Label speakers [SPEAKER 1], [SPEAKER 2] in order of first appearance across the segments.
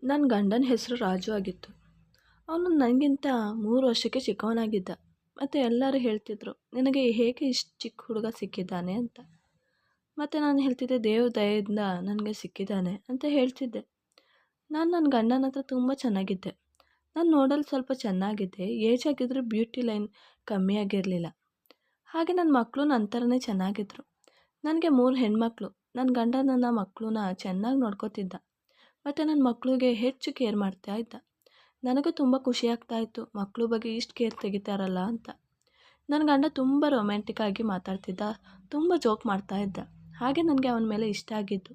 [SPEAKER 1] ನನ್ನ ಗಂಡನ ಹೆಸರು ರಾಜು ಆಗಿತ್ತು. ಅವನು ನನಗಿಂತ 3 ವರ್ಷಕ್ಕೆ ಚಿಕ್ಕವನಾಗಿದ್ದ. ಮತ್ತು ಎಲ್ಲರೂ ಹೇಳ್ತಿದ್ರು, "ನಿನಗೆ ಹೇಗೆ ಇಷ್ಟು ಚಿಕ್ಕ ಹುಡುಗ ಸಿಕ್ಕಿದ್ದಾನೆ?" ಅಂತ. ಮತ್ತು ನಾನು ಹೇಳ್ತಿದ್ದೆ, "ದೇವ್ರ ದಯೆಯಿಂದ ನನಗೆ ಸಿಕ್ಕಿದ್ದಾನೆ" ಅಂತ ಹೇಳ್ತಿದ್ದೆ. ನಾನು ನನ್ನ ಗಂಡನ ಹತ್ರ ತುಂಬ ಚೆನ್ನಾಗಿದ್ದೆ. ನಾನು ನೋಡಲು ಸ್ವಲ್ಪ ಚೆನ್ನಾಗಿದ್ದೆ. ಏಜ್ ಆಗಿದ್ದರೂ ಬ್ಯೂಟಿ ಲೈನ್ ಕಮ್ಮಿ ಆಗಿರಲಿಲ್ಲ. ಹಾಗೆ ನನ್ನ ಮಕ್ಕಳು ನನ್ನ ಥರನೇ ಚೆನ್ನಾಗಿದ್ದರು. ನನಗೆ 3 ಹೆಣ್ಮಕ್ಳು. ನನ್ನ ಗಂಡ ನನ್ನ ಮಕ್ಕಳನ್ನ ಚೆನ್ನಾಗಿ ನೋಡ್ಕೋತಿದ್ದ. ಮತ್ತು ನನ್ನ ಮಕ್ಕಳಿಗೆ ಹೆಚ್ಚು ಕೇರ್ ಮಾಡ್ತಾ ಇದ್ದ. ನನಗೂ ತುಂಬ ಖುಷಿ ಆಗ್ತಾಯಿತ್ತು, ಮಕ್ಕಳ ಬಗ್ಗೆ ಇಷ್ಟು ಕೇರ್ ತೆಗಿತಾರಲ್ಲ ಅಂತ. ನನ್ನ ಗಂಡ ತುಂಬ ರೊಮ್ಯಾಂಟಿಕ್ ಆಗಿ ಮಾತಾಡ್ತಿದ್ದ, ತುಂಬ ಜೋಕ್ ಮಾಡ್ತಾ ಇದ್ದ. ಹಾಗೆ ನನಗೆ ಅವನ ಮೇಲೆ ಇಷ್ಟ ಆಗಿದ್ದು.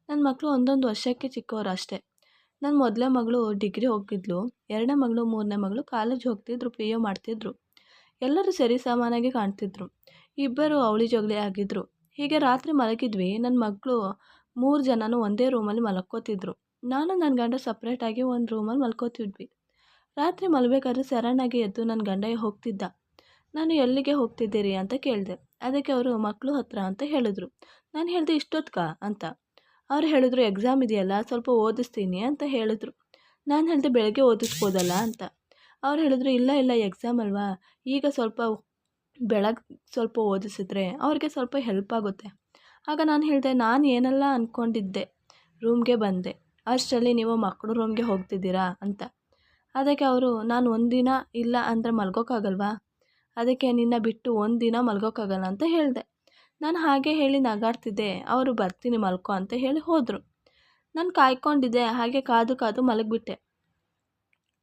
[SPEAKER 1] ನನ್ನ ಮಕ್ಕಳು ಒಂದೊಂದು ವರ್ಷಕ್ಕೆ ಚಿಕ್ಕವರು ಅಷ್ಟೇ. ನನ್ನ ಮೊದಲನೇ ಮಗಳು ಡಿಗ್ರಿ ಹೋಗಿದ್ಲು, 2ನೇ ಮಗಳು 3ನೇ ಮಗಳು ಕಾಲೇಜ್ ಹೋಗ್ತಿದ್ರು, PU ಮಾಡ್ತಿದ್ರು. ಎಲ್ಲರೂ ಸರಿ ಸಾಮಾನಾಗಿ ಕಾಣ್ತಿದ್ರು. ಇಬ್ಬರು ಅವಳಿ ಜೋಗಳಿ ಆಗಿದ್ರು. ಹೀಗೆ ರಾತ್ರಿ ಮಲಗಿದ್ವಿ. ನನ್ನ ಮಕ್ಕಳು 3 ಜನನೂ ಒಂದೇ ರೂಮಲ್ಲಿ ಮಲ್ಕೋತಿದ್ರು. ನಾನು ನನ್ನ ಗಂಡ ಸಪ್ರೇಟಾಗಿ ಒಂದು ರೂಮಲ್ಲಿ ಮಲ್ಕೋತಿದ್ವಿ. ರಾತ್ರಿ ಮಲಗಬೇಕಾದ್ರೆ ಸಡನ್ನಾಗಿ ಎದ್ದು ನನ್ನ ಗಂಡ ಹೋಗ್ತಿದ್ದ. ನಾನು ಎಲ್ಲಿಗೆ ಹೋಗ್ತಿದ್ದೀರಿ ಅಂತ ಕೇಳಿದೆ. ಅದಕ್ಕೆ ಅವರು ಮಕ್ಕಳು ಹತ್ರ ಅಂತ ಹೇಳಿದ್ರು. ನಾನು ಹೇಳಿದೆ, ಇಷ್ಟೊತ್ತಾ ಅಂತ. ಅವ್ರು ಹೇಳಿದ್ರು, ಎಕ್ಸಾಮ್ ಇದೆಯಲ್ಲ, ಸ್ವಲ್ಪ ಓದಿಸ್ತೀನಿ ಅಂತ ಹೇಳಿದ್ರು. ನಾನು ಹೇಳಿದೆ, ಬೆಳಗ್ಗೆ ಓದಿಸ್ಬೋದಲ್ಲ ಅಂತ. ಅವ್ರು ಹೇಳಿದ್ರು, ಇಲ್ಲ ಇಲ್ಲ, ಎಕ್ಸಾಮ್ ಅಲ್ವಾ, ಈಗ ಬೆಳಗ್ಗೆ ಸ್ವಲ್ಪ ಓದಿಸಿದ್ರೆ ಅವ್ರಿಗೆ ಸ್ವಲ್ಪ ಹೆಲ್ಪ್ ಆಗುತ್ತೆ. ಆಗ ನಾನು ಹೇಳಿದೆ, ನಾನು ಏನೆಲ್ಲ ಅಂದ್ಕೊಂಡಿದ್ದೆ, ರೂಮ್ಗೆ ಬಂದೆ. ಅಷ್ಟರಲ್ಲಿ ನೀವು ಮಕ್ಕಳು ರೂಮ್ಗೆ ಹೋಗ್ತಿದ್ದೀರಾ ಅಂತ. ಅದಕ್ಕೆ ಅವರು, ನಾನು ಒಂದಿನ ಇಲ್ಲ ಅಂದರೆ ಮಲ್ಗೋಕ್ಕಾಗಲ್ವಾ, ಅದಕ್ಕೆ ನಿನ್ನ ಬಿಟ್ಟು ಒಂದಿನ ಮಲ್ಗೋಕ್ಕಾಗಲ್ಲ ಅಂತ ಹೇಳಿದೆ. ನಾನು ಹಾಗೆ ಹೇಳಿ ನಗಾಡ್ತಿದ್ದೆ. ಅವರು ಬರ್ತೀನಿ ಮಲ್ಕೋ ಅಂತ ಹೇಳಿ ಹೋದರು. ನಾನು ಕಾಯ್ಕೊಂಡಿದ್ದೆ. ಹಾಗೆ ಕಾದು ಕಾದು ಮಲಗಿಬಿಟ್ಟೆ.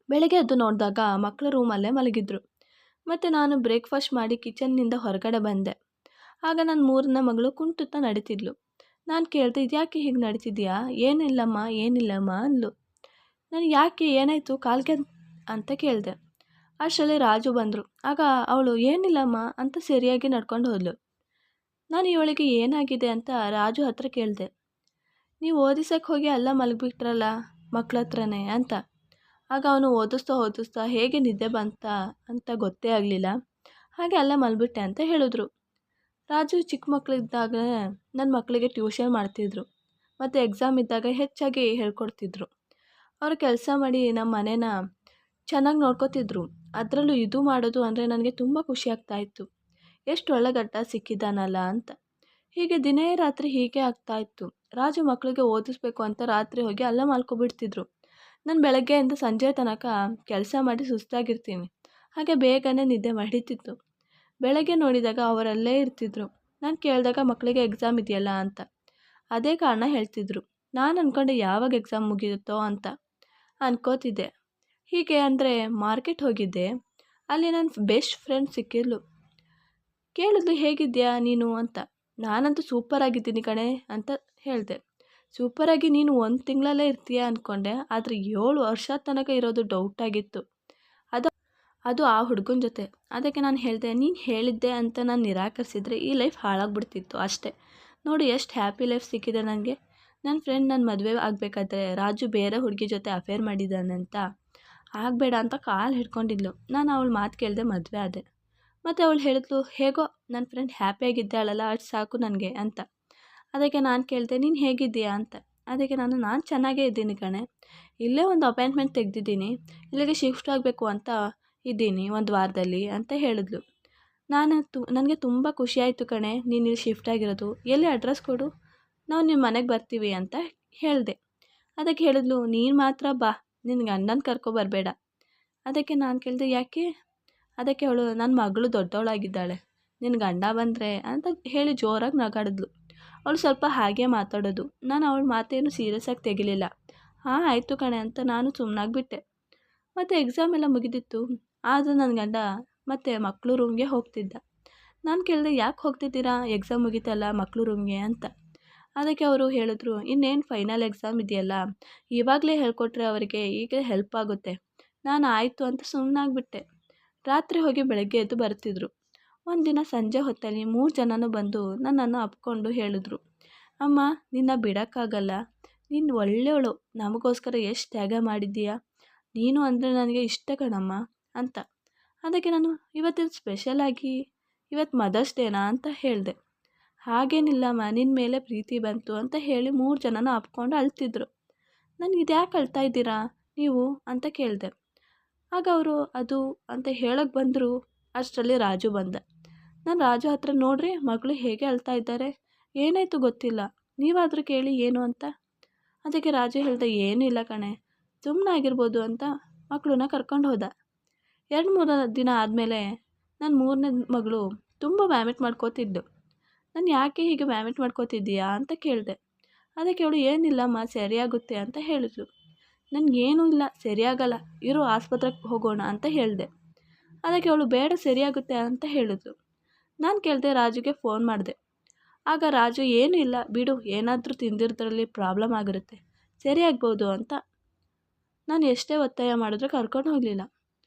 [SPEAKER 1] ಬೆಳಗ್ಗೆ ಎದ್ದು ನೋಡಿದಾಗ ಮಕ್ಕಳು ರೂಮಲ್ಲೇ ಮಲಗಿದ್ರು. ಮತ್ತು ನಾನು ಬ್ರೇಕ್ಫಾಸ್ಟ್ ಮಾಡಿ ಕಿಚನ್ನಿಂದ ಹೊರಗಡೆ ಬಂದೆ. ಆಗ ನನ್ನ 3ನೇ ಮಗಳು ಕುಂಟುತ್ತಾ ನಡೀತಿದ್ಲು. ನಾನು ಕೇಳಿದೆ, ಇದ್ಯಾಕೆ ಹೀಗೆ ನಡೀತಿದ್ಯಾ? ಏನಿಲ್ಲಮ್ಮ ಅಂದ್ಲು. ನಾನು ಯಾಕೆ, ಏನಾಯಿತು ಕಾಲ್ಗೆ ಅಂತ ಕೇಳಿದೆ. ಅಷ್ಟರಲ್ಲಿ ರಾಜು ಬಂದರು. ಆಗ ಅವಳು ಏನಿಲ್ಲಮ್ಮ ಅಂತ ಸರಿಯಾಗಿ ನಡ್ಕೊಂಡು ಹೋದ್ಲು. ನಾನು ಇವಳಿಗೆ ಏನಾಗಿದೆ ಅಂತ ರಾಜು ಹತ್ರ ಕೇಳಿದೆ. ನೀವು ಓದಿಸೋಕ್ಕೆ ಹೋಗಿ ಎಲ್ಲ ಮಲಗಿಬಿಟ್ರಲ್ಲ ಮಕ್ಳ ಹತ್ರನೇ ಅಂತ. ಆಗ ಅವನು ಓದಿಸ್ತಾ ಹೇಗೆ ನಿದ್ದೆ ಅಂತ ಗೊತ್ತೇ ಆಗಲಿಲ್ಲ. ಹಾಗೆ ಎಲ್ಲ ಮಲಗಿಬಿಟ್ಟೆ ಅಂತ ಹೇಳಿದ್ರು. ರಾಜು ಚಿಕ್ಕ ಮಕ್ಕಳಿದ್ದಾಗ ನನ್ನ ಮಕ್ಕಳಿಗೆ ಟ್ಯೂಷನ್ ಮಾಡ್ತಿದ್ರು ಮತ್ತು ಎಕ್ಸಾಮ್ ಇದ್ದಾಗ ಹೆಚ್ಚಾಗಿ ಹೇಳ್ಕೊಡ್ತಿದ್ರು. ಅವರು ಕೆಲಸ ಮಾಡಿ ನಮ್ಮ ಮನೇನ ಚೆನ್ನಾಗಿ ನೋಡ್ಕೋತಿದ್ರು. ಅದರಲ್ಲೂ ಇದು ಮಾಡೋದು ಅಂದರೆ ನನಗೆ ತುಂಬ ಖುಷಿ ಆಗ್ತಾಯಿತ್ತು. ಎಷ್ಟು ಒಳ್ಳೆ ಗಂಡ ಸಿಕ್ಕಿದ್ದಾನಲ್ಲ ಅಂತ. ಹೀಗೆ ದಿನೇ ರಾತ್ರಿ ಹೀಗೆ ಆಗ್ತಾಯಿತ್ತು. ರಾಜು ಮಕ್ಕಳಿಗೆ ಓದಿಸ್ಬೇಕು ಅಂತ ರಾತ್ರಿ ಹೋಗಿ ಅಲ್ಲೇ ಮಲ್ಕೊಬಿಡ್ತಿದ್ರು. ನಾನು ಬೆಳಗ್ಗೆಯಿಂದ ಸಂಜೆ ತನಕ ಕೆಲಸ ಮಾಡಿ ಸುಸ್ತಾಗಿರ್ತೀನಿ. ಹಾಗೆ ಬೇಗನೆ ನಿದ್ದೆ ಹಿಡಿತಿತ್ತು. ಬೆಳಗ್ಗೆ ನೋಡಿದಾಗ ಅವರಲ್ಲೇ ಇರ್ತಿದ್ರು. ನಾನು ಕೇಳಿದಾಗ ಮಕ್ಕಳಿಗೆ ಎಕ್ಸಾಮ್ ಇದೆಯಲ್ಲ ಅಂತ. ಅದೇ ಕಾರಣ ಹೇಳ್ತಿದ್ರು. ನಾನು ಅಂದ್ಕೊಂಡೆ ಯಾವಾಗ ಎಕ್ಸಾಮ್ ಮುಗಿಯುತ್ತೋ ಅಂತ ಅನ್ಕೋತಿದ್ದೆ. ಹೀಗೆ ಅಂದರೆ ಮಾರ್ಕೆಟ್ ಹೋಗಿದ್ದೆ. ಅಲ್ಲಿ ನನ್ನ ಬೆಸ್ಟ್ ಫ್ರೆಂಡ್ ಸಿಕ್ಕಿದ್ಲು. ಕೇಳಿದ್ಲು, ಹೇಗಿದ್ಯಾ ನೀನು ಅಂತ. ನಾನಂತೂ ಸೂಪರಾಗಿದ್ದೀನಿ ಕಣೆ ಅಂತ ಹೇಳಿದೆ. ಸೂಪರಾಗಿ ನೀನು 1 ತಿಂಗಳಲ್ಲೇ ಇರ್ತೀಯ ಅಂದ್ಕೊಂಡೆ, ಆದರೆ 7 ವರ್ಷ ತನಕ ಇರೋದು ಡೌಟಾಗಿತ್ತು. ಅದು ಆ ಹುಡುಗನ ಜೊತೆ. ಅದಕ್ಕೆ ನಾನು ಹೇಳಿದೆ, ನೀನು ಹೇಳಿದ್ದೆ ಅಂತ ನಾನು ನಿರಾಕರಿಸಿದ್ರೆ ಈ ಲೈಫ್ ಹಾಳಾಗ್ಬಿಡ್ತಿತ್ತು ಅಷ್ಟೇ. ನೋಡು ಎಷ್ಟು ಹ್ಯಾಪಿ ಲೈಫ್ ಸಿಕ್ಕಿದೆ ನನಗೆ. ನನ್ನ ಫ್ರೆಂಡ್ ನನ್ನ ಮದುವೆ ಆಗಬೇಕಾದ್ರೆ ರಾಜು ಬೇರೆ ಹುಡುಗಿ ಜೊತೆ ಅಫೇರ್ ಮಾಡಿದ್ದಾನಂತ. ಆಗಬೇಡ ಅಂತ ಕಾಲು ಹಿಡ್ಕೊಂಡಿದ್ಲು. ನಾನು ಅವಳ ಮಾತು ಕೇಳಿದೆ, ಮದುವೆ ಆದೆ. ಮತ್ತು ಅವಳು ಹೇಳಿದ್ಲು, ಹೇಗೋ ನನ್ನ ಫ್ರೆಂಡ್ ಹ್ಯಾಪಿಯಾಗಿದ್ದಾಳಲ್ಲ, ಅಷ್ಟು ಸಾಕು ನನಗೆ ಅಂತ. ಅದಕ್ಕೆ ನಾನು ಕೇಳಿದೆ, ನೀನು ಹೇಗಿದ್ದೀಯಾ ಅಂತ. ಅದಕ್ಕೆ ನಾನು ಚೆನ್ನಾಗೇ ಇದ್ದೀನಿ ಕಣೆ. ಇಲ್ಲೇ ಒಂದು ಅಪಾಯಿಂಟ್ಮೆಂಟ್ ತೆಗೆದಿದ್ದೀನಿ, ಇಲ್ಲಿಗೆ ಶಿಫ್ಟ್ ಆಗಬೇಕು ಅಂತ ಇದ್ದೀನಿ 1 ವಾರದಲ್ಲಿ ಅಂತ ಹೇಳಿದ್ಲು. ನನಗೆ ತುಂಬ ಖುಷಿಯಾಯಿತು ಕಣೆ ನೀನು ಇಲ್ಲಿ ಶಿಫ್ಟ್ ಆಗಿರೋದು. ಎಲ್ಲಿ ಅಡ್ರೆಸ್ ಕೊಡು, ನಾವು ನಿಮ್ಮ ಮನೆಗೆ ಬರ್ತೀವಿ ಅಂತ ಹೇಳಿದೆ. ಅದಕ್ಕೆ ಹೇಳಿದ್ಲು, ನೀನು ಮಾತ್ರ ಬಾ, ನಿನ್ನ ಗಂಡನ ಕರ್ಕೊಬರಬೇಡ. ಅದಕ್ಕೆ ನಾನು ಕೇಳಿದೆ, ಯಾಕೆ? ಅದಕ್ಕೆ ಅವಳು, ನನ್ನ ಮಗಳು ದೊಡ್ಡವಳಾಗಿದ್ದಾಳೆ, ನಿನ್ನ ಗಂಡ ಬಂದರೆ ಅಂತ ಹೇಳಿ ಜೋರಾಗಿ ನಗಾಡಿದ್ಲು. ಅವಳು ಸ್ವಲ್ಪ ಹಾಗೆ ಮಾತಾಡೋದು. ನಾನು ಅವಳ ಮಾತೇನು ಸೀರಿಯಸ್ ಆಗಿ ತೆಗಿಲಿಲ್ಲ. ಹಾಂ ಆಯಿತು ಕಣೆ ಅಂತ ನಾನು ಸುಮ್ಮನಾಗ್ಬಿಟ್ಟೆ. ಮತ್ತು ಎಕ್ಸಾಮ್ ಎಲ್ಲ ಮುಗಿದಿತ್ತು. ಆದರೂ ನನ್ನ ಗಂಡ ಮತ್ತು ಮಕ್ಕಳು ರೂಮ್ಗೆ ಹೋಗ್ತಿದ್ದ. ನಾನು ಕೇಳಿದೆ, ಯಾಕೆ ಹೋಗ್ತಿದ್ದೀರಾ, ಎಕ್ಸಾಮ್ ಮುಗಿತಲ್ಲ ಮಕ್ಕಳು ರೂಮ್ಗೆ ಅಂತ. ಅದಕ್ಕೆ ಅವರು ಹೇಳಿದ್ರು, ಇನ್ನೇನು ಫೈನಲ್ ಎಕ್ಸಾಮ್ ಇದೆಯಲ್ಲ, ಇವಾಗಲೇ ಹೇಳ್ಕೊಟ್ರೆ ಅವರಿಗೆ ಈಗ ಹೆಲ್ಪ್ ಆಗುತ್ತೆ. ನಾನು ಆಯಿತು ಅಂತ ಸುಮ್ಮನಾಗ್ಬಿಟ್ಟೆ. ರಾತ್ರಿ ಹೋಗಿ ಬೆಳಗ್ಗೆ ಎದ್ದು ಬರ್ತಿದ್ರು. ಒಂದಿನ ಸಂಜೆ ಹೊತ್ತಲ್ಲಿ 3 ಜನನೂ ಬಂದು ನನ್ನನ್ನು ಅಪ್ಕೊಂಡು ಹೇಳಿದ್ರು, ಅಮ್ಮ ನಿನ್ನ ಬಿಡೋಕ್ಕಾಗಲ್ಲ, ನೀನು ಒಳ್ಳೆಯವಳು, ನಮಗೋಸ್ಕರ ಎಷ್ಟು ತ್ಯಾಗ ಮಾಡಿದ್ದೀಯಾ, ನೀನು ಅಂದರೆ ನನಗೆ ಇಷ್ಟ ಕಣಮ್ಮ ಅಂತ. ಅದಕ್ಕೆ ನಾನು, ಇವತ್ತಿನ ಸ್ಪೆಷಲಾಗಿ ಇವತ್ತು ಮದರ್ಸ್ ಡೇನಾ ಅಂತ ಹೇಳಿದೆ. ಹಾಗೇನಿಲ್ಲಮ್ಮ, ನಿನ್ನ ಮೇಲೆ ಪ್ರೀತಿ ಬಂತು ಅಂತ ಹೇಳಿ 3 ಜನನೂ ಅಪ್ಕೊಂಡು ಅಳ್ತಿದ್ರು. ನನಗೆ ಇದ್ಯಾಕೆ ಅಳ್ತಾ ಇದ್ದೀರಾ ನೀವು ಅಂತ ಕೇಳಿದೆ. ಆಗ ಅವರು ಅದು ಅಂತ ಹೇಳೋಕ್ಕೆ ಬಂದರು. ಅಷ್ಟರಲ್ಲಿ ರಾಜು ಬಂದ. ನಾನು ರಾಜು ಹತ್ರ ನೋಡ್ರಿ ಮಗಳು ಹೇಗೆ ಅಳ್ತಾ ಇದ್ದಾರೆ, ಏನಾಯಿತು ಗೊತ್ತಿಲ್ಲ, ನೀವಾದರೂ ಕೇಳಿ ಏನು ಅಂತ. ಅದಕ್ಕೆ ರಾಜು ಹೇಳ್ದೆ, ಏನೂ ಇಲ್ಲ ಕಣೆ, ಸುಮ್ಮನೆ ಆಗಿರ್ಬೋದು ಅಂತ ಮಕ್ಕಳನ್ನ ಕರ್ಕೊಂಡು ಹೋದ. 2-3 ದಿನ ಆದಮೇಲೆ ನನ್ನ 3ನೇ ಮಗಳು ತುಂಬ ವ್ಯಾಮಿಟ್ ಮಾಡ್ಕೋತಿದ್ದು. ನಾನು ಯಾಕೆ ಹೀಗೆ ವ್ಯಾಮಿಟ್ ಮಾಡ್ಕೋತಿದ್ದೀಯಾ ಅಂತ ಕೇಳಿದೆ. ಅದಕ್ಕೆ ಅವಳು ಏನಿಲ್ಲಮ್ಮ ಸರಿಯಾಗುತ್ತೆ ಅಂತ ಹೇಳಿದ್ಲು. ನನಗೇನೂ ಇಲ್ಲ ಸರಿಯಾಗಲ್ಲ, ಇರೋ ಆಸ್ಪತ್ರೆಗೆ ಹೋಗೋಣ ಅಂತ ಹೇಳಿದೆ. ಅದಕ್ಕೆ ಅವಳು ಬೇಡ ಸರಿಯಾಗುತ್ತೆ ಅಂತ ಹೇಳಿದ್ಲು. ನಾನು ಕೇಳಿದೆ, ರಾಜುಗೆ ಫೋನ್ ಮಾಡಿದೆ. ಆಗ ರಾಜು ಏನೂ ಇಲ್ಲ ಬಿಡು, ಏನಾದರೂ ತಿಂದಿರೋದ್ರಲ್ಲಿ ಪ್ರಾಬ್ಲಮ್ ಆಗಿರುತ್ತೆ, ಸರಿಯಾಗ್ಬೋದು ಅಂತ. ನಾನು ಎಷ್ಟೇ ಒತ್ತಾಯ ಮಾಡಿದ್ರೂ ಕರ್ಕೊಂಡು ಹೋಗಲಿಲ್ಲ.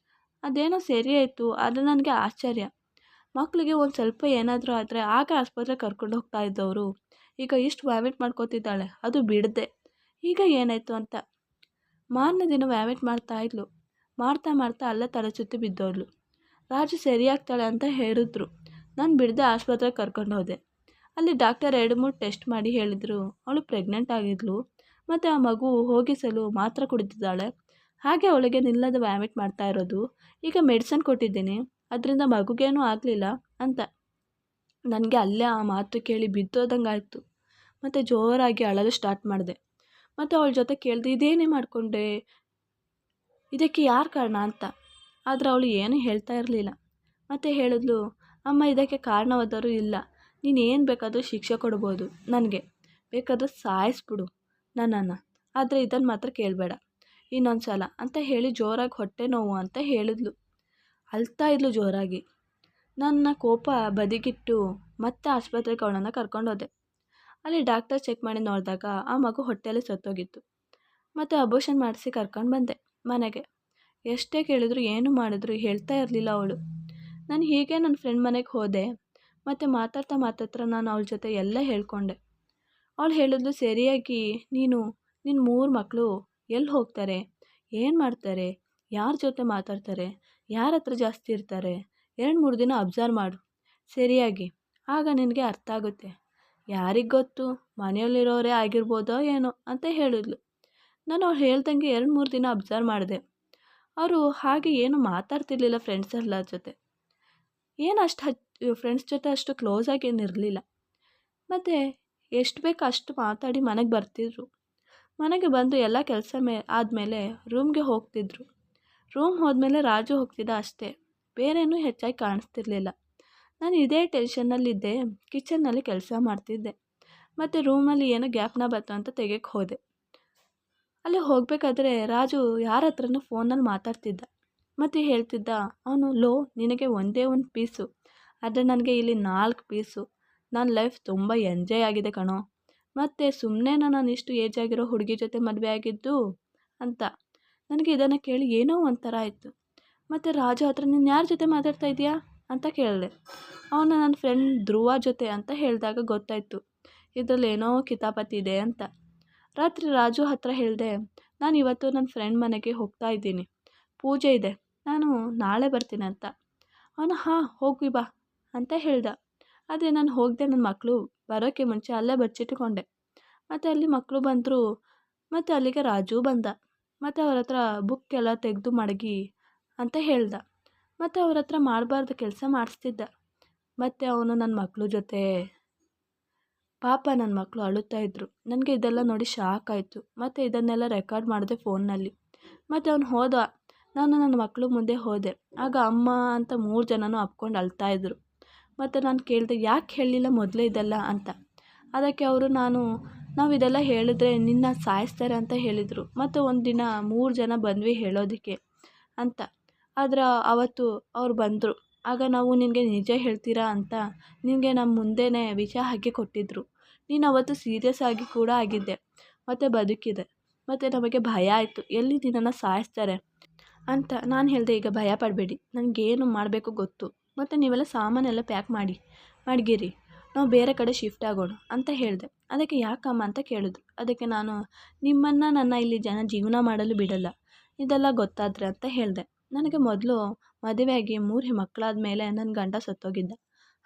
[SPEAKER 1] ಅದೇನೋ ಸರಿ ಆಯಿತು, ಆದರೆ ನನಗೆ ಆಶ್ಚರ್ಯ, ಮಕ್ಕಳಿಗೆ ಒಂದು ಸ್ವಲ್ಪ ಏನಾದರೂ ಆದರೆ ಆಗ ಆಸ್ಪತ್ರೆಗೆ ಕರ್ಕೊಂಡು ಹೋಗ್ತಾ ಇದ್ದವರು ಈಗ ಇಷ್ಟು ವ್ಯಾಮಿಟ್ ಮಾಡ್ಕೋತಿದ್ದಾಳೆ, ಅದು ಬಿಡದೆ. ಈಗ ಏನಾಯಿತು ಅಂತ. ಮಾರನೇ ದಿನ ವ್ಯಾಮಿಟ್ ಮಾಡ್ತಾಯಿದ್ಲು. ಮಾಡ್ತಾ ಅಲ್ಲೇ ತಲೆ ಸುತ್ತಿ ಬಿದ್ದೋದ್ಲು. ರಾಜು ಸರಿಯಾಗ್ತಾಳೆ ಅಂತ ಹೇಳಿದ್ರು. ನಾನು ಬಿಡದೆ ಆಸ್ಪತ್ರೆಗೆ ಕರ್ಕೊಂಡು ಹೋದೆ. ಅಲ್ಲಿ ಡಾಕ್ಟರ್ 2-3 ಟೆಸ್ಟ್ ಮಾಡಿ ಹೇಳಿದರು ಅವಳು ಪ್ರೆಗ್ನೆಂಟ್ ಆಗಿದ್ಲು, ಮತ್ತು ಆ ಮಗು ಹೋಗಿಸಲು ಮಾತ್ರ ಕುಡಿತಿದ್ದಾಳೆ, ಹಾಗೆ ಅವಳಿಗೆ ನಿಲ್ಲದ ವ್ಯಾಮಿಟ್ ಮಾಡ್ತಾ ಇರೋದು. ಈಗ ಮೆಡಿಸನ್ ಕೊಟ್ಟಿದ್ದೀನಿ, ಅದರಿಂದ ಮಗುಗೇನೂ ಆಗಲಿಲ್ಲ ಅಂತ. ನನಗೆ ಅಲ್ಲೇ ಆ ಮಾತು ಕೇಳಿ ಬಿದ್ದೋದಂಗೆ ಆಯಿತು. ಮತ್ತು ಜೋರಾಗಿ ಅಳಲು ಸ್ಟಾರ್ಟ್ ಮಾಡಿದೆ. ಮತ್ತು ಅವಳ ಜೊತೆ ಕೇಳಿದೆ, ಇದೇನೇ ಮಾಡಿಕೊಂಡೆ, ಇದಕ್ಕೆ ಯಾರು ಕಾರಣ ಅಂತ. ಆದರೆ ಅವಳು ಏನೂ ಹೇಳ್ತಾ ಇರಲಿಲ್ಲ. ಮತ್ತು ಹೇಳಿದ್ಲು, ಅಮ್ಮ ಇದಕ್ಕೆ ಕಾರಣವಾದರೂ ಇಲ್ಲ, ನೀನು ಏನು ಬೇಕಾದರೂ ಶಿಕ್ಷೆ ಕೊಡ್ಬೋದು, ನನಗೆ ಬೇಕಾದರೂ ಸಾಯಿಸ್ಬಿಡು ನನ್ನನ್ನು, ಆದರೆ ಇದನ್ನು ಮಾತ್ರ ಕೇಳಬೇಡ ಇನ್ನೊಂದು ಸಲ ಅಂತ ಹೇಳಿ ಜೋರಾಗಿ ಹೊಟ್ಟೆ ನೋವು ಅಂತ ಹೇಳಿದ್ಲು. ಅಳ್ತಾ ಇದ್ಲು ಜೋರಾಗಿ. ನನ್ನ ಕೋಪ ಬದಿಗಿಟ್ಟು ಮತ್ತೆ ಆಸ್ಪತ್ರೆಗೆ ಅವಳನ್ನು ಕರ್ಕೊಂಡೋದೆ. ಅಲ್ಲಿ ಡಾಕ್ಟರ್ ಚೆಕ್ ಮಾಡಿ ನೋಡಿದಾಗ ಆ ಮಗು ಹೊಟ್ಟೆಯಲ್ಲಿ ಸತ್ತೋಗಿತ್ತು. ಮತ್ತು ಅಬೋಷನ್ ಮಾಡಿಸಿ ಕರ್ಕೊಂಡು ಬಂದೆ ಮನೆಗೆ. ಎಷ್ಟೇ ಕೇಳಿದ್ರು ಏನು ಮಾಡಿದ್ರು ಹೇಳ್ತಾ ಇರಲಿಲ್ಲ ಅವಳು. ನಾನು ಹೀಗೆ ನನ್ನ ಫ್ರೆಂಡ್ ಮನೆಗೆ ಹೋದೆ. ಮತ್ತು ಮಾತಾಡ್ತಾ ನಾನು ಅವಳ ಜೊತೆ ಎಲ್ಲ ಹೇಳ್ಕೊಂಡೆ. ಅವಳು ಹೇಳಿದ್ಲು, ಸರಿಯಾಗಿ ನಿನ್ನ 3 ಮಕ್ಕಳು ಎಲ್ಲಿ ಹೋಗ್ತಾರೆ, ಏನು ಮಾಡ್ತಾರೆ, ಯಾರ ಜೊತೆ ಮಾತಾಡ್ತಾರೆ, ಯಾರ ಹತ್ರ ಜಾಸ್ತಿ ಇರ್ತಾರೆ, 2-3 ದಿನ ಅಬ್ಸರ್ವ್ ಮಾಡು ಸರಿಯಾಗಿ, ಆಗ ನಿನಗೆ ಅರ್ಥ ಆಗುತ್ತೆ. ಯಾರಿಗೆ ಗೊತ್ತು, ಮನೆಯಲ್ಲಿರೋರೇ ಆಗಿರ್ಬೋದೋ ಏನೋ ಅಂತ ಹೇಳಿದ್ಲು. ನಾನು ಅವ್ಳು ಹೇಳ್ದಂಗೆ 2-3 ದಿನ ಅಬ್ಸರ್ವ್ ಮಾಡಿದೆ. ಅವರು ಹಾಗೆ ಏನು ಮಾತಾಡ್ತಿರ್ಲಿಲ್ಲ ಫ್ರೆಂಡ್ಸ್ ಎಲ್ಲರ ಜೊತೆ, ಏನು ಫ್ರೆಂಡ್ಸ್ ಜೊತೆ ಅಷ್ಟು ಕ್ಲೋಸಾಗಿ ಏನಿರಲಿಲ್ಲ. ಮತ್ತು ಎಷ್ಟು ಬೇಕೋ ಅಷ್ಟು ಮಾತಾಡಿ ಮನೆಗೆ ಬರ್ತಿದ್ರು. ಮನೆಗೆ ಬಂದು ಎಲ್ಲ ಕೆಲಸ ಆದಮೇಲೆ ರೂಮ್ಗೆ ಹೋಗ್ತಿದ್ರು. ರೂಮ್ ಹೋದ್ಮೇಲೆ ರಾಜು ಹೋಗ್ತಿದ್ದ ಅಷ್ಟೇ, ಬೇರೇನೂ ಹೆಚ್ಚಾಗಿ ಕಾಣಿಸ್ತಿರ್ಲಿಲ್ಲ. ನಾನು ಇದೇ ಟೆನ್ಷನ್ನಲ್ಲಿದ್ದೆ. ಕಿಚನ್ನಲ್ಲಿ ಕೆಲಸ ಮಾಡ್ತಿದ್ದೆ. ಮತ್ತು ರೂಮಲ್ಲಿ ಏನೋ ಗ್ಯಾಪ್ನ ಬಂತು ಅಂತ ತೆಗೆಯಕ್ಕೆ ಹೋದೆ. ಅಲ್ಲಿ ಹೋಗಬೇಕಾದ್ರೆ ರಾಜು ಯಾರ ಹತ್ರನೂ ಫೋನಲ್ಲಿ ಮಾತಾಡ್ತಿದ್ದ. ಮತ್ತು ಹೇಳ್ತಿದ್ದ ಅವನು, ಲೋ ನಿನಗೆ ಒಂದೇ ಒಂದು ಪೀಸು, ಆದರೆ ನನಗೆ ಇಲ್ಲಿ 4 ಪೀಸು. ನನ್ನ ಲೈಫ್ ತುಂಬ ಎಂಜಾಯ್ ಆಗಿದೆ ಕಣೋ. ಮತ್ತು ಸುಮ್ಮನೆ ನಾನು ಇಷ್ಟು ಏಜ್ ಆಗಿರೋ ಹುಡುಗಿ ಜೊತೆ ಮದುವೆ ಆಗಿದ್ದು ಅಂತ. ನನಗೆ ಇದನ್ನು ಕೇಳಿ ಏನೋ ಒಂಥರ ಆಯಿತು. ಮತ್ತು ರಾಜು ಹತ್ರ ನೀನು ಯಾರ ಜೊತೆ ಮಾತಾಡ್ತಾ ಇದೀಯಾ ಅಂತ ಕೇಳಿದೆ. ಅವನು ನನ್ನ ಫ್ರೆಂಡ್ ಧ್ರುವ ಜೊತೆ ಅಂತ ಹೇಳಿದಾಗ ಗೊತ್ತಾಯಿತು ಇದರಲ್ಲಿ ಏನೋ ಕಿತಾಪತಿ ಇದೆ ಅಂತ. ರಾತ್ರಿ ರಾಜು ಹತ್ರ ಹೇಳಿದೆ, ನಾನು ಇವತ್ತು ನನ್ನ ಫ್ರೆಂಡ್ ಮನೆಗೆ ಹೋಗ್ತಾ ಇದ್ದೀನಿ, ಪೂಜೆ ಇದೆ, ನಾನು ನಾಳೆ ಬರ್ತೀನಿ ಅಂತ. ಅವನು ಹಾಂ ಹೋಗಿ ಬಾ ಅಂತ ಹೇಳ್ದ. ಆದರೆ ನಾನು ಹೋಗದೆ ನನ್ನ ಮಕ್ಕಳು ಬರೋಕ್ಕೆ ಮುಂಚೆ ಅಲ್ಲೇ ಬಚ್ಚಿಟ್ಕೊಂಡೆ. ಮತ್ತು ಅಲ್ಲಿ ಮಕ್ಕಳು ಬಂದರು. ಮತ್ತು ಅಲ್ಲಿಗೆ ರಾಜು ಬಂದ. ಮತ್ತು ಅವ್ರ ಹತ್ರ ಬುಕ್ ಎಲ್ಲ ತೆಗೆದು ಮಡಗಿ ಅಂತ ಹೇಳ್ದ. ಮತ್ತು ಅವ್ರ ಹತ್ರ ಮಾಡಬಾರ್ದು ಕೆಲಸ ಮಾಡಿಸ್ತಿದ್ದ. ಮತ್ತು ಅವನು ನನ್ನ ಮಕ್ಕಳು ಜೊತೆ ಪಾಪ ನನ್ನ ಮಕ್ಕಳು ಅಳುತ್ತಾ ಇದ್ದರು. ನನಗೆ ಇದೆಲ್ಲ ನೋಡಿ ಶಾಕ್ ಆಯಿತು. ಮತ್ತು ಇದನ್ನೆಲ್ಲ ರೆಕಾರ್ಡ್ ಮಾಡಿದೆ ಫೋನ್ನಲ್ಲಿ. ಮತ್ತು ಅವನು ಹೋದ. ನಾನು ನನ್ನ ಮಕ್ಕಳು ಮುಂದೆ ಹೋದೆ. ಆಗ ಅಮ್ಮ ಅಂತ 3 ಜನನೂ ಅಪ್ಕೊಂಡು ಅಳ್ತಾಯಿದ್ರು. ಮತ್ತು ನಾನು ಕೇಳಿದೆ, ಯಾಕೆ ಹೇಳಲಿಲ್ಲ ಮೊದಲೇ ಇದೆಲ್ಲ ಅಂತ. ಅದಕ್ಕೆ ಅವರು ನಾವು ಇದೆಲ್ಲ ಹೇಳಿದ್ರೆ ನಿನ್ನ ಸಾಯಿಸ್ತಾರೆ ಅಂತ ಹೇಳಿದರು. ಮತ್ತು ಒಂದು ದಿನ 3 ಜನ ಬಂದ್ವಿ ಹೇಳೋದಕ್ಕೆ ಅಂತ. ಆದರೆ ಅವತ್ತು ಅವ್ರು ಬಂದರು. ಆಗ ನಾವು ನಿನಗೆ ನಿಜ ಹೇಳ್ತೀರಾ ಅಂತ ನಿನಗೆ ನಮ್ಮ ಮುಂದೆನೇ ವಿಷ ಹಾಕಿ ಕೊಟ್ಟಿದ್ದರು. ನೀನು ಅವತ್ತು ಸೀರಿಯಸ್ ಆಗಿ ಕೂಡ ಆಗಿದ್ದೆ ಮತ್ತು ಬದುಕಿದೆ. ಮತ್ತು ನಮಗೆ ಭಯ ಆಯಿತು, ಎಲ್ಲಿ ನಿನ್ನನ್ನು ಸಾಯಿಸ್ತಾರೆ ಅಂತ. ನಾನು ಹೇಳಿದೆ, ಈಗ ಭಯ ಪಡಬೇಡಿ, ನನಗೇನು ಮಾಡಬೇಕು ಗೊತ್ತು. ಮತ್ತು ನೀವೆಲ್ಲ ಸಾಮಾನೆಲ್ಲ ಪ್ಯಾಕ್ ಮಡಗಿರಿ, ನಾವು ಬೇರೆ ಕಡೆ ಶಿಫ್ಟ್ ಆಗೋಣ ಅಂತ ಹೇಳಿದೆ. ಅದಕ್ಕೆ ಯಾಕಮ್ಮ ಅಂತ ಕೇಳಿದ್ರು. ಅದಕ್ಕೆ ನಾನು ನಿಮ್ಮನ್ನು ನನ್ನ ಇಲ್ಲಿ ಜೀವನ ಮಾಡಲು ಬಿಡಲ್ಲ, ಇದೆಲ್ಲ ಗೊತ್ತಾದರೆ ಅಂತ ಹೇಳಿದೆ. ನನಗೆ ಮೊದಲು ಮದುವೆಯಾಗಿ 3 ಮಕ್ಕಳಾದ ಮೇಲೆ ನನ್ನ ಗಂಡ ಸತ್ತೋಗಿದ್ದ.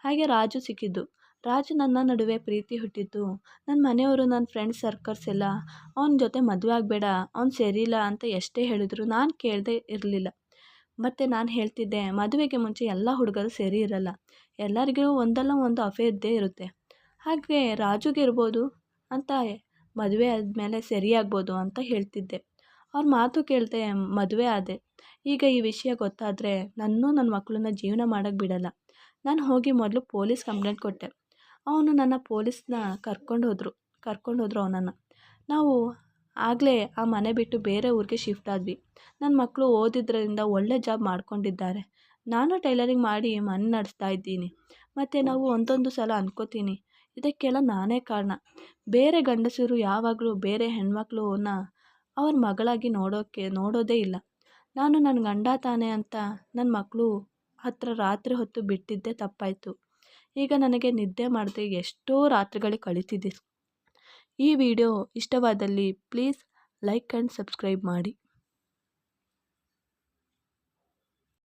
[SPEAKER 1] ಹಾಗೆ ರಾಜು ಸಿಕ್ಕಿದ್ದು. ರಾಜು ನನ್ನ ನಡುವೆ ಪ್ರೀತಿ ಹುಟ್ಟಿದ್ದು ನನ್ನ ಮನೆಯವರು, ನನ್ನ ಫ್ರೆಂಡ್ಸ್ ಸರ್ಕಲ್ಸ್ ಎಲ್ಲ ಅವನ ಜೊತೆ ಮದುವೆ ಆಗಬೇಡ, ಅವ್ನು ಸರಿಯಿಲ್ಲ ಅಂತ ಎಷ್ಟೇ ಹೇಳಿದ್ರು ನಾನು ಕೇಳದೇ ಇರಲಿಲ್ಲ. ಮತ್ತು ನಾನು ಹೇಳ್ತಿದ್ದೆ, ಮದುವೆಗೆ ಮುಂಚೆ ಎಲ್ಲ ಹುಡುಗರು ಸರಿ ಇರಲ್ಲ, ಎಲ್ಲರಿಗೂ ಒಂದಲ್ಲ ಒಂದು ಅಫೇರ್ ಇದ್ದೇ ಇರುತ್ತೆ. ಹಾಗೆ ರಾಜುಗೆ ಇರ್ಬೋದು ಅಂತ, ಮದುವೆ ಆದಮೇಲೆ ಸರಿಯಾಗ್ಬೋದು ಅಂತ ಹೇಳ್ತಿದ್ದೆ. ಅವ್ರ ಮಾತು ಕೇಳದೆ ಮದುವೆ ಆದೆ. ಈಗ ಈ ವಿಷಯ ಗೊತ್ತಾದರೆ ನನ್ನ ಮಕ್ಕಳನ್ನ ಜೀವನ ಮಾಡೋಕ್ಕೆ ಬಿಡಲ್ಲ. ನಾನು ಹೋಗಿ ಮೊದಲು ಪೊಲೀಸ್ ಕಂಪ್ಲೇಂಟ್ ಕೊಟ್ಟೆ. ಅವನು ನನ್ನ ಪೊಲೀಸ್ನ ಕರ್ಕೊಂಡು ಹೋದ್ರು ಅವನನ್ನು. ನಾವು ಆಗಲೇ ಆ ಮನೆ ಬಿಟ್ಟು ಬೇರೆ ಊರಿಗೆ ಶಿಫ್ಟ್ ಆದ್ವಿ. ನನ್ನ ಮಕ್ಕಳು ಓದಿದ್ರಿಂದ ಒಳ್ಳೆ ಜಾಬ್ ಮಾಡ್ಕೊಂಡಿದ್ದಾರೆ. ನಾನು ಟೈಲರಿಂಗ್ ಮಾಡಿ ಮನೆ ನಡೆಸ್ತಾ ಇದ್ದೀನಿ. ಮತ್ತು ನಾವು ಒಂದೊಂದು ಸಲ ಅನ್ಕೋತೀನಿ, ಇದಕ್ಕೆಲ್ಲ ನಾನೇ ಕಾರಣ. ಬೇರೆ ಗಂಡಸರು ಯಾವಾಗಲೂ ಬೇರೆ ಹೆಣ್ಮಕ್ಳನ್ನ ಅವ್ರ ಮಗಳಾಗಿ ನೋಡೋದೇ ಇಲ್ಲ. ನಾನು ನನ್ನ ಗಂಡ ತಾನೆ ಅಂತ ನನ್ನ ಮಕ್ಕಳು ಹತ್ರ ರಾತ್ರಿ ಹೊತ್ತು ಬಿಟ್ಟಿದ್ದೇ ತಪ್ಪಾಯಿತು. ಈಗ ನನಗೆ ನಿದ್ದೆ ಮಾಡದೆ ಎಷ್ಟೋ ರಾತ್ರಿಗಳು ಕಳೀತಿದೆ. ಈ ವಿಡಿಯೋ ಇಷ್ಟವಾದಲ್ಲಿ ಪ್ಲೀಸ್ ಲೈಕ್ ಆ್ಯಂಡ್ ಸಬ್ಸ್ಕ್ರೈಬ್ ಮಾಡಿ.